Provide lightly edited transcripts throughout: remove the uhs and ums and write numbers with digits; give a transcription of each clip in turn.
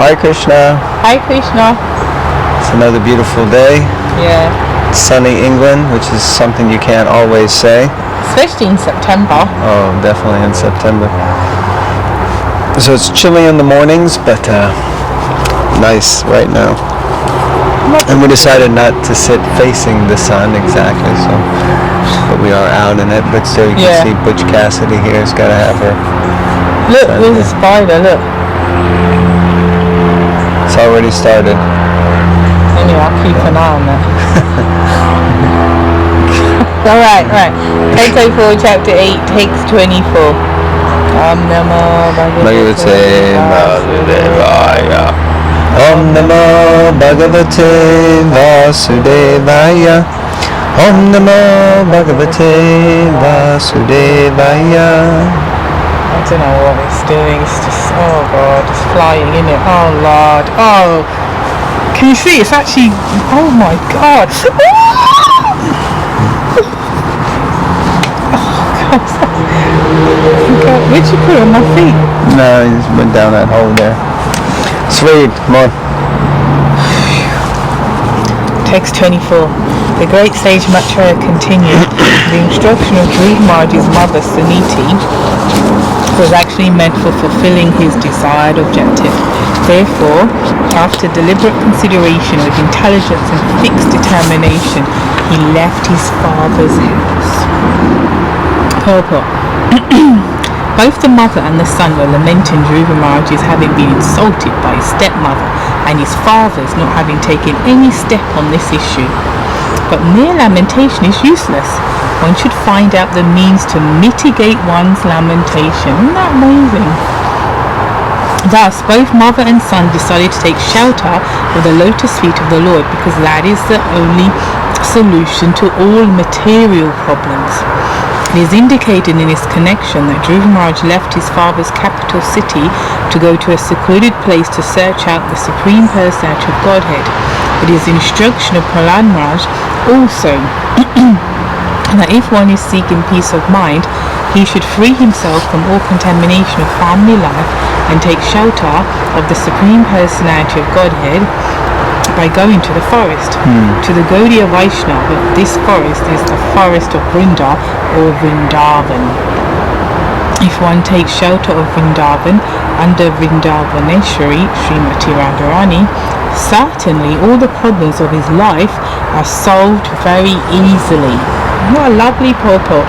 Hare Krishna. Hare Krishna. It's another beautiful day. Yeah. Sunny England, which is something you can't always say. Especially in September. Oh, definitely in September. So it's chilly in the mornings, but nice right now. And we decided not to sit facing the sun exactly, so but we are out in it. But still, you can see Butch Cassidy here has got to have her. Look, there's a spider. Look. It's already started. Anyway, I'll keep an eye on that. Alright. Canto 4, Chapter 8, Takes 24. Om Namo Bhagavate Vasudevaya. Om Namo Bhagavate Vasudevaya. Om Namo Bhagavate Vasudevaya. I don't know what it's doing. It's just, oh God, it's flying, isn't it? Oh Lord. Oh. Can you see? It's actually, oh my God. Where'd you put it on my feet? No, he just went down that hole there. Sweet, come on. Text 24. The great sage Maitreya continued. The instruction of Dhruva Maharaj's mother Suniti was actually meant for fulfilling his desired objective. Therefore, after deliberate consideration with intelligence and fixed determination, he left his father's house. Purport. Both the mother and the son were lamenting Dhruva Maharaj's having been insulted by his stepmother and his father's not having taken any step on this issue. But mere lamentation is useless. One should find out the means to mitigate one's lamentation. Isn't that amazing? Thus, both mother and son decided to take shelter of the lotus feet of the Lord because that is the only solution to all material problems. It is indicated in this connection that Dhruva Maharaj left his father's capital city to go to a secluded place to search out the Supreme Personality of Godhead. It is the instruction of Prahlad Maharaj also that if one is seeking peace of mind, he should free himself from all contamination of family life and take shelter of the Supreme Personality of Godhead by going to the forest. To the Gaudiya Vaishnava, this forest is the forest of Vrinda or Vrindavan. If one takes shelter of Vrindavan under Vrindavaneshwari, Srimati Radharani, certainly all the problems of his life are solved very easily. What a lovely purport.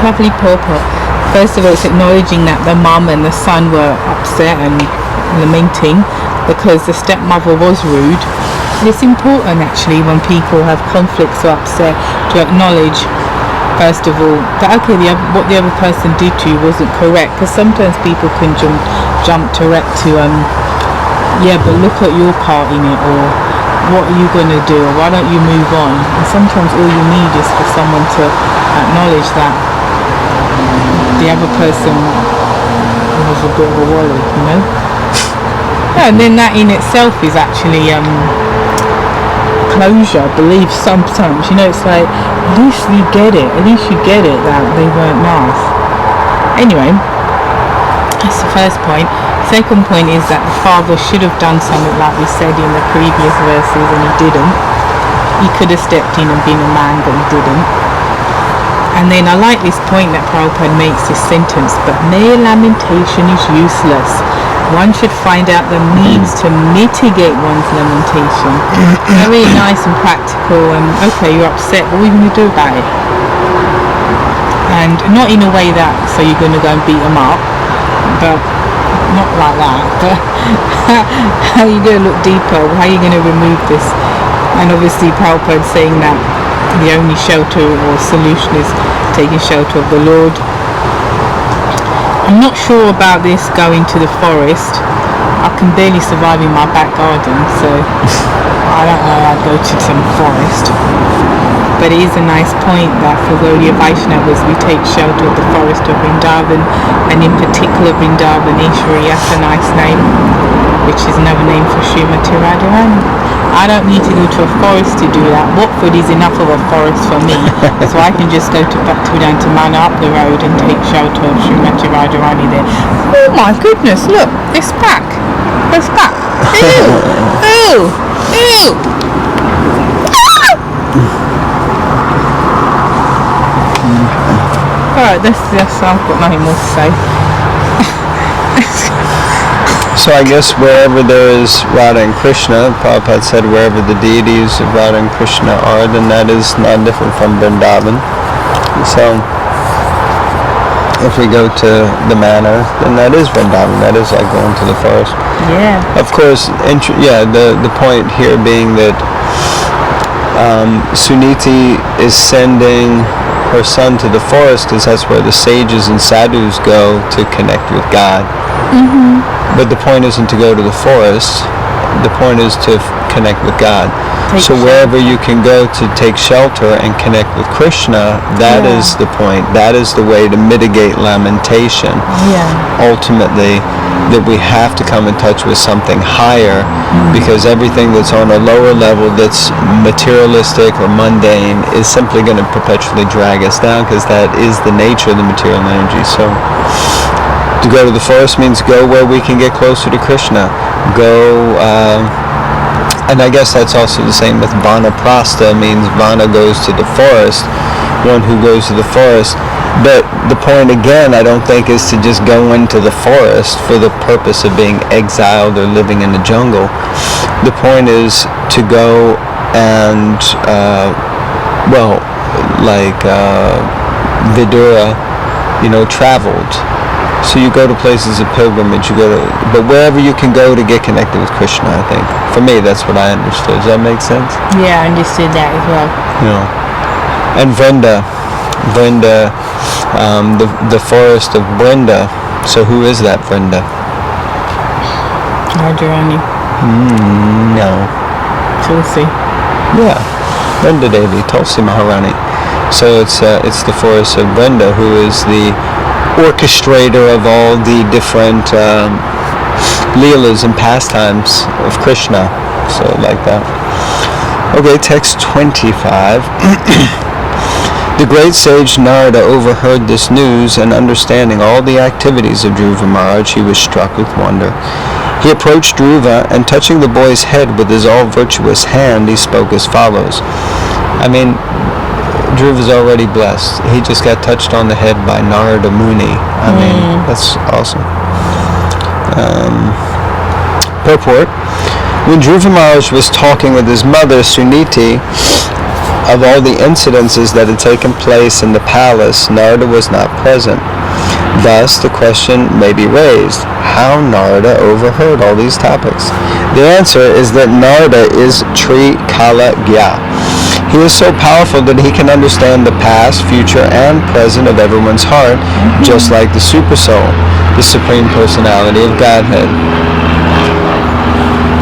Lovely purport. First of all, it's acknowledging that the mum and the son were upset and lamenting because the stepmother was rude. It's important actually when people have conflicts or upset to acknowledge first of all that okay, what the other person did to you wasn't correct, because sometimes people can jump direct to yeah, but look at your part in it, or what are you going to do, or why don't you move on. And sometimes all you need is for someone to acknowledge that the other person was a bit of a wally, you know. Yeah, and then that in itself is actually closure, I believe, sometimes. You know, it's like, at least you get it that they weren't nice. Anyway, that's the first point. Second point is that the father should have done something like we said in the previous verses, and he didn't. He could have stepped in and been a man, but he didn't. And then I like this point that Prabhupada makes, this sentence, but mere lamentation is useless. One should find out the means to mitigate one's lamentation. Very nice and practical, and okay, you're upset, what are you going to do about it? And not in a way that, so you're going to go and beat them up, but not like that, but how are you going to look deeper, how are you going to remove this? And obviously Prabhupada saying that the only shelter or solution is taking shelter of the Lord. I'm not sure about this going to the forest. I can barely survive in my back garden, so I don't know, I'd go to some forest. But it is a nice point that for Gaudiya Vaishnavas we take shelter of the forest of Vrindavan, and in particular Vrindavaneshwari, that's a nice name, which is another name for Srimati Radharani. I don't need to go to a forest to do that. Watford is enough of a forest for me, so I can just go to Bhaktivedanta Mana up the road and take shelter of Srimati Radharani there. Oh my goodness, look, it's back. It's back. Ew! Ew! Ew! Alright, that's I've got nothing more to say. So I guess wherever there is Radha and Krishna, Prabhupada said wherever the deities of Radha and Krishna are, then that is not different from Vrindavan. So if we go to the manor, then that is Vrindavan. That is like going to the forest. Yeah. Of course, the point here being that Suniti is sending her son to the forest because that's where the sages and sadhus go to connect with God. Mm-hmm. But the point isn't to go to the forest. The point is to connect with God. So wherever you can go to take shelter and connect with Krishna, that is the point. That is the way to mitigate lamentation. Yeah. Ultimately, that we have to come in touch with something higher, because everything that's on a lower level that's materialistic or mundane is simply going to perpetually drag us down, because that is the nature of the material energy. So to go to the forest means go where we can get closer to Krishna. Go, and I guess that's also the same with Vanaprastha, means Vana goes to the forest, one who goes to the forest. But the point again, I don't think, is to just go into the forest for the purpose of being exiled or living in the jungle. The point is to go and, Vidura, traveled. So you go to places of pilgrimage, but wherever you can go to get connected with Krishna, I think. For me, that's what I understood. Does that make sense? Yeah, I understood that as well. Yeah. And Vrinda, the forest of Vrinda. So who is that Vrinda? Radharani. No. Tulsi. Yeah, Vrinda Devi, Tulsi Maharani. So it's the forest of Vrinda, who is the orchestrator of all the different leelas and pastimes of Krishna. So like that. Okay, text 25. The great sage Narada overheard this news, and understanding all the activities of Dhruva Maharaj, he was struck with wonder. He approached Dhruva, and touching the boy's head with his all-virtuous hand, he spoke as follows. I mean, Dhruva's already blessed. He just got touched on the head by Narada Muni. I mean, that's awesome. Purport. When Dhruva Maharaj was talking with his mother, Suniti, of all the incidences that had taken place in the palace, Narada was not present. Thus, the question may be raised, how Narada overheard all these topics? The answer is that Narada is Trikalagya. He is so powerful that he can understand the past, future, and present of everyone's heart, just like the Super Soul, the Supreme Personality of Godhead.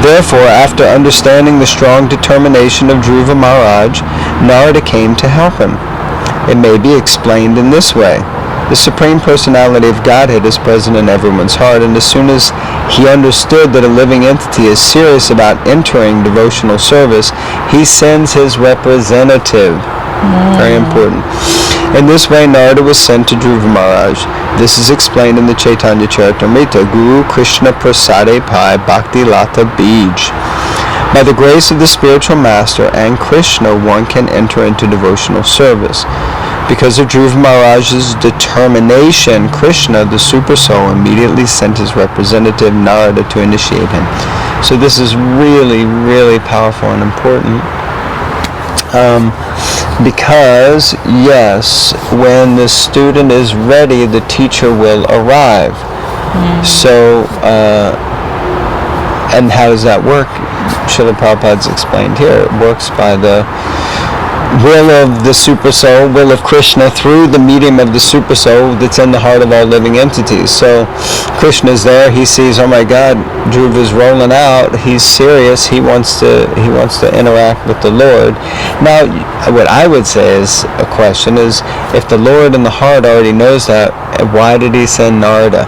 Therefore, after understanding the strong determination of Dhruva Maharaj, Narada came to help him. It may be explained in this way. The Supreme Personality of Godhead is present in everyone's heart, and as soon as he understood that a living entity is serious about entering devotional service, he sends his representative. Very important. In this way, Narada was sent to Dhruva Maharaj. This is explained in the Chaitanya Charitamrita, Guru Krishna Prasade Pai Bhakti Lata Bij. By the grace of the spiritual master and Krishna, one can enter into devotional service. Because of Dhruva Maharaj's determination, Krishna, the Super Soul, immediately sent his representative Narada to initiate him. So this is really, really powerful and important. Because, yes, when the student is ready, the teacher will arrive. So, and how does that work? Srila Prabhupada's explained here. It works by the will of the super soul, will of Krishna through the medium of the super soul that's in the heart of all living entities. So Krishna's there, he sees, oh my God, Dhruva is rolling out, he's serious, he wants to interact with the Lord. Now what I would say is a question is, if the Lord in the heart already knows that, why did he send Narada?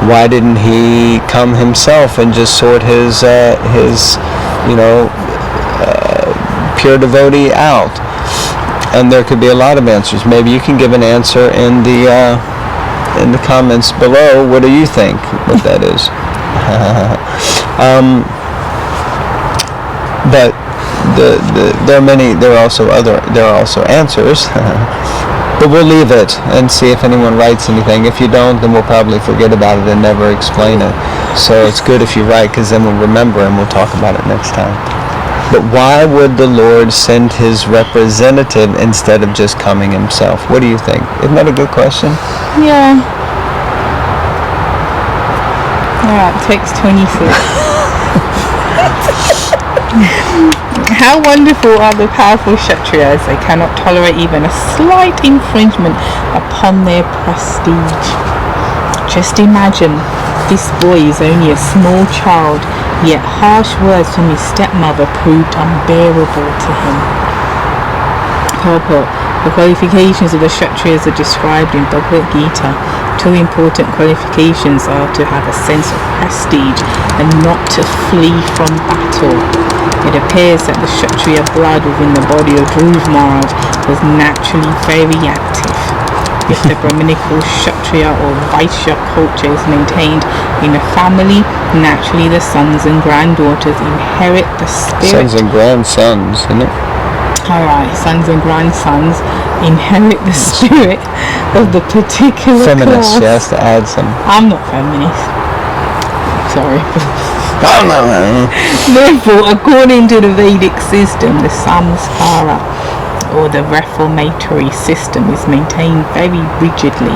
Why didn't he come himself and just sort his pure devotee out? And there could be a lot of answers. Maybe you can give an answer in the comments below. What do you think what that is? But there are also answers. But we'll leave it and see if anyone writes anything. If you don't, then we'll probably forget about it and never explain it. So it's good if you write, because then we'll remember and we'll talk about it next time. But why would the Lord send his representative instead of just coming himself? What do you think? Isn't that a good question? Yeah. Alright, text 26. How wonderful are the powerful Kshatriyas. They cannot tolerate even a slight infringement upon their prestige. Just imagine, this boy is only a small child, yet harsh words from his stepmother proved unbearable to him. Purport. The qualifications of the Kshatriyas are described in Bhagavad Gita. Two important qualifications are to have a sense of prestige and not to flee from battle. It appears that the Kshatriya blood within the body of Dhruva Maharaj was naturally very active. If the Brahminical Kshatriya or Vaishya culture is maintained in a family, naturally the sons and granddaughters inherit the spirit. Sons and grandsons, isn't it? Alright, sons and grandsons inherit the spirit of the particular Feminist, class. she has to add some. I'm not feminist. Sorry. Oh, no. Therefore, according to the Vedic system, the samskara, or the reformatory system, is maintained very rigidly.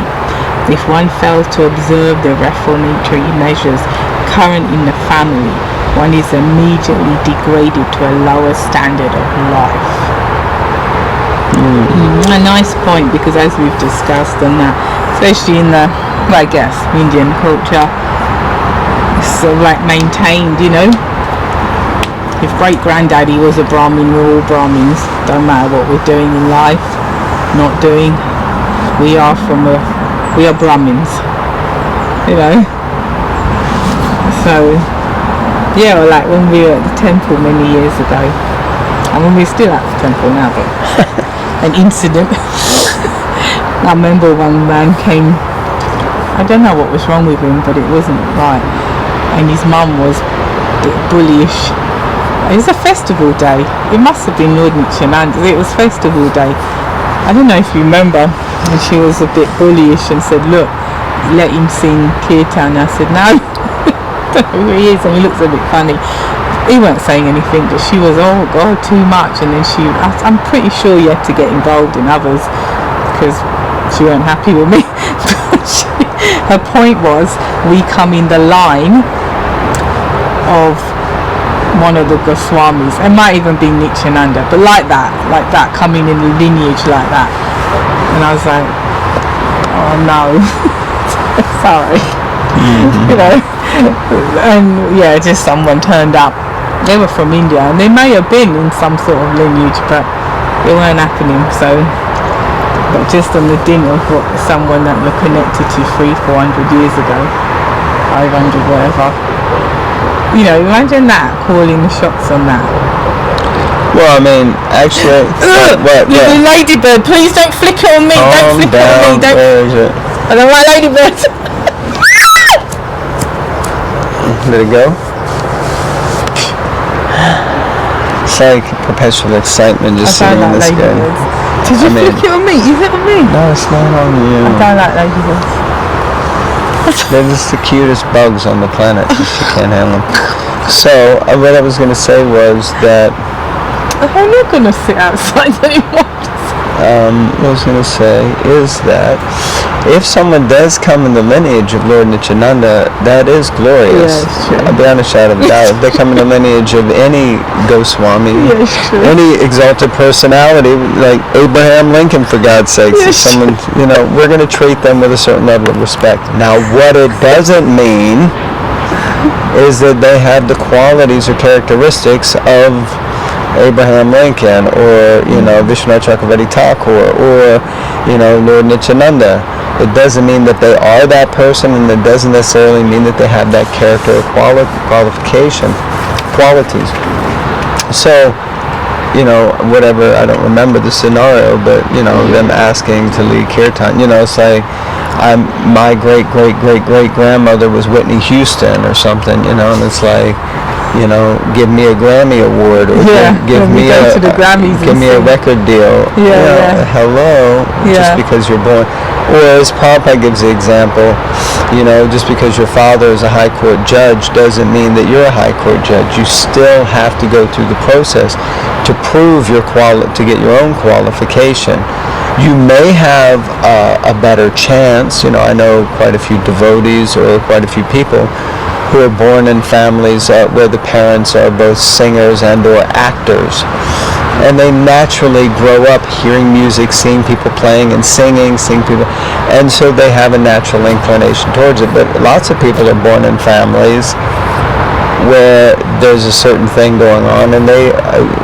If one fails to observe the reformatory measures current in the family, one is immediately degraded to a lower standard of life. A nice point, because as we've discussed on that, especially in the, I guess, Indian culture, it's sort of like maintained, if great granddaddy was a Brahmin, we're all Brahmins, don't matter what we're doing in life, not doing, we are Brahmins, so yeah, or like when we were at the temple many years ago, and when we're still at the temple now, but an incident. I remember one man came, I don't know what was wrong with him, but it wasn't right, and his mum was a bit bullish. It was a festival day. It must have been Lord Nityananda. It was festival day. I don't know if you remember. And she was a bit bullyish and said, look, let him sing Kirtan. I said, no. Who he is, and he looks a bit funny. He weren't saying anything, but she was, oh God, too much. And then I'm pretty sure you had to get involved in others because she weren't happy with me. Her point was, we come in the line of one of the Goswamis. It might even be Nityananda, but like that, coming in the lineage like that. And I was like, oh no, sorry. And yeah, just someone turned up. They were from India, and they may have been in some sort of lineage, but it weren't happening. So, but just on the din of what someone that were connected to 300-400 years ago, 500, whatever. Imagine that, calling the shots on that. Well, I mean, actually, what? You're a ladybird. Please don't flick it on me. Don't flick it on me. Where is it? I don't like ladybirds. Did it go? It's like perpetual excitement just sitting in this guy. Did you flick it on me? Is it on me? No, it's not on you. I don't like ladybirds. They're just the cutest bugs on the planet. You can't handle them. So, what I was going to say was that... I'm not going to sit outside anymore. what I was going to say is that if someone does come in the lineage of Lord Nityananda, that is glorious. Beyond a shadow of a doubt. If they come in the lineage of any Goswami, any exalted personality, like Abraham Lincoln, for God's sakes, if someone, we're going to treat them with a certain level of respect. Now, what it doesn't mean is that they have the qualities or characteristics of Abraham Lincoln or, Vishwanath Chakravarti Thakur or, Lord Nityananda. It doesn't mean that they are that person, and it doesn't necessarily mean that they have that character or qualities. So, whatever, I don't remember the scenario, but, them asking to lead kirtan, it's like, my great-great-great-great-grandmother was Whitney Houston or something, and it's like, give me a Grammy award, or give me a record deal. Hello, just because you're born. Or as Prabhupada gives the example, just because your father is a high court judge doesn't mean that you're a high court judge. You still have to go through the process to prove to get your own qualification. You may have a better chance. I know quite a few devotees or quite a few people who are born in families where the parents are both singers and or actors. And they naturally grow up hearing music, seeing people playing and singing, and so they have a natural inclination towards it. But lots of people are born in families where there's a certain thing going on, and they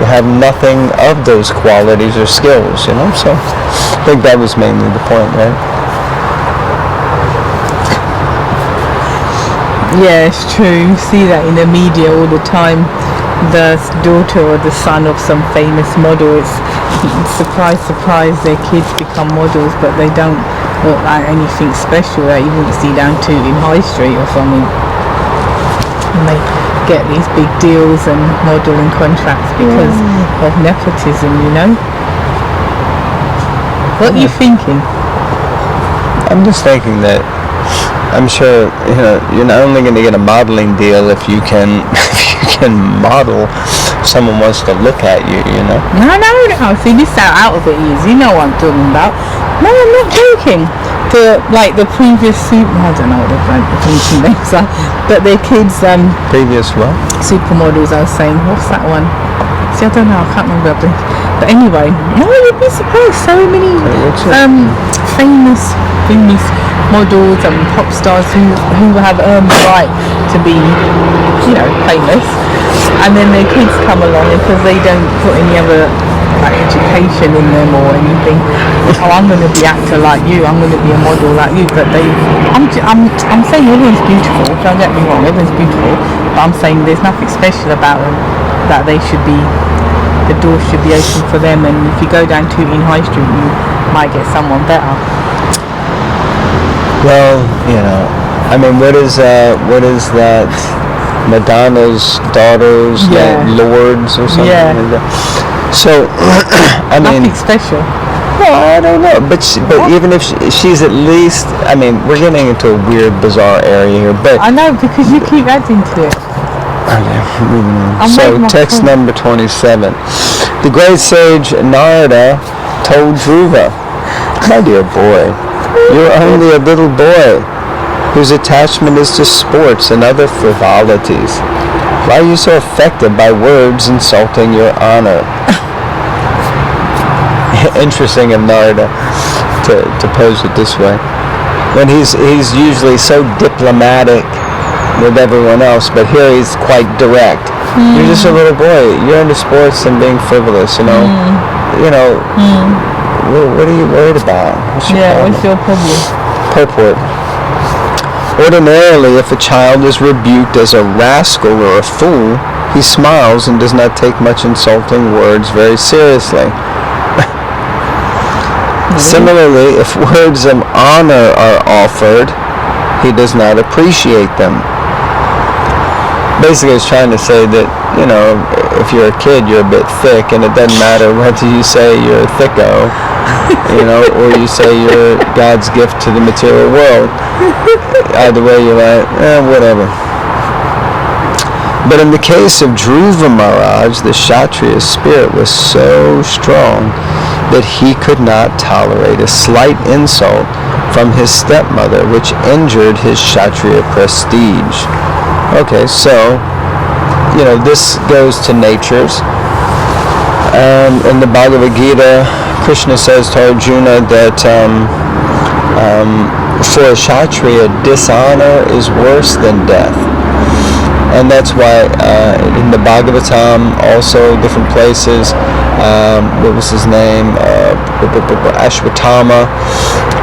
have nothing of those qualities or skills, So I think that was mainly the point, right? Yeah, it's true. You see that in the media all the time. The daughter or the son of some famous model, it's surprise, their kids become models, but they don't look like anything special that you wouldn't see down to in High Street or something. And they get these big deals and modeling contracts because of nepotism, What are you thinking? I'm just thinking that I'm sure you're not only going to get a modeling deal if you can model. Someone wants to look at you, No. See, this out of it is. You know what I'm talking about. No, I'm not joking. The previous I don't know what the fancy names are, but their kids. Previous what? Supermodels. I was saying, what's that one? See, I don't know. I can't remember. But anyway, no, you'd be surprised. So many famous models and pop stars who have earned the right to be, famous, and then their kids come along because they don't put any other education in them or anything. I'm going to be actor like you. I'm going to be a model like you. But I'm saying everyone's beautiful. Don't get me wrong. Everyone's beautiful. But I'm saying there's nothing special about them that they should be. The door should be open for them. And if you go down to in High Street, you might get someone better. Well, what is that? Madonna's daughters, like lords or something like that. So, nothing special. Well, I don't know, but even if she's at least, we're getting into a weird, bizarre area here. But I know, because you keep adding to it. Okay. So text number 27. The great sage Narada told Dhruva, "My dear boy, you're only a little boy whose attachment is to sports and other frivolities. Why are you so affected by words insulting your honor?" Interesting of Narada to pose it this way. When he's usually so diplomatic with everyone else, but here he's quite direct. You're just a little boy. You're into sports and being frivolous, What are you worried about? What's your problem? Purport. Ordinarily, if a child is rebuked as a rascal or a fool, he smiles and does not take much insulting words very seriously. Similarly, if words of honor are offered, he does not appreciate them. Basically, it's trying to say that, if you're a kid, you're a bit thick, and it doesn't matter whether you say you're a thicko, or you say you're God's gift to the material world. Either way, you're like, whatever. But in the case of Dhruva Maharaj, the Kshatriya spirit was so strong that he could not tolerate a slight insult from his stepmother which injured his Kshatriya prestige. Okay, so, this goes to natures. In the Bhagavad Gita, Krishna says to Arjuna that for a Kshatriya, dishonor is worse than death. And that's why in the Bhagavatam, also different places, what was his name? Ashwatthama,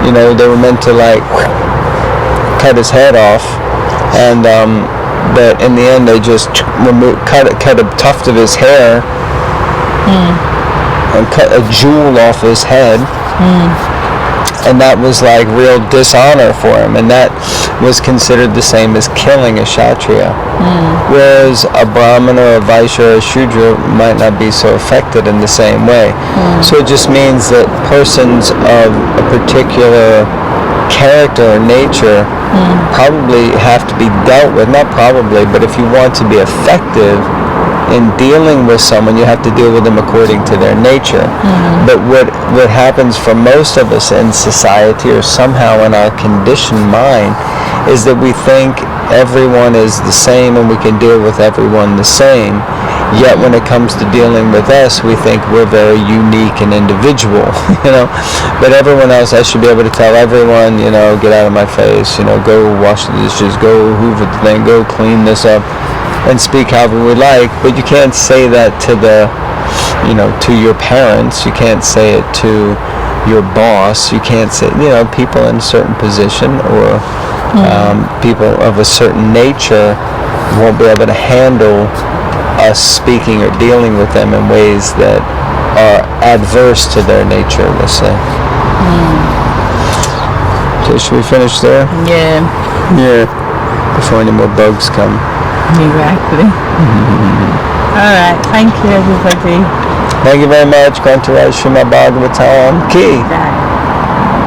they were meant to cut his head off, and but in the end they just cut a tuft of his hair and cut a jewel off his head. And that was real dishonor for him, and that was considered the same as killing a Kshatriya. Whereas a Brahmana or a Vaishya or a Shudra might not be so affected in the same way. So it just means that persons of a particular character or nature probably have to be dealt with, not probably, but if you want to be effective in dealing with someone, you have to deal with them according to their nature. But what happens for most of us in society, or somehow in our conditioned mind, is that we think everyone is the same and we can deal with everyone the same. Yet when it comes to dealing with us, we think we're very unique and individual, But everyone else, I should be able to tell everyone, get out of my face, go wash the dishes, go hoover the thing, go clean this up, and speak however we like. But you can't say that to to your parents. You can't say it to your boss. You can't say, people in a certain position or people of a certain nature won't be able to handle us speaking or dealing with them in ways that are adverse to their nature, let's say. Okay, should we finish there? Yeah. Before any more bugs come. Exactly. Alright, thank you everybody. Thank you very much. Going to write Srimad Bhagavatam Ki.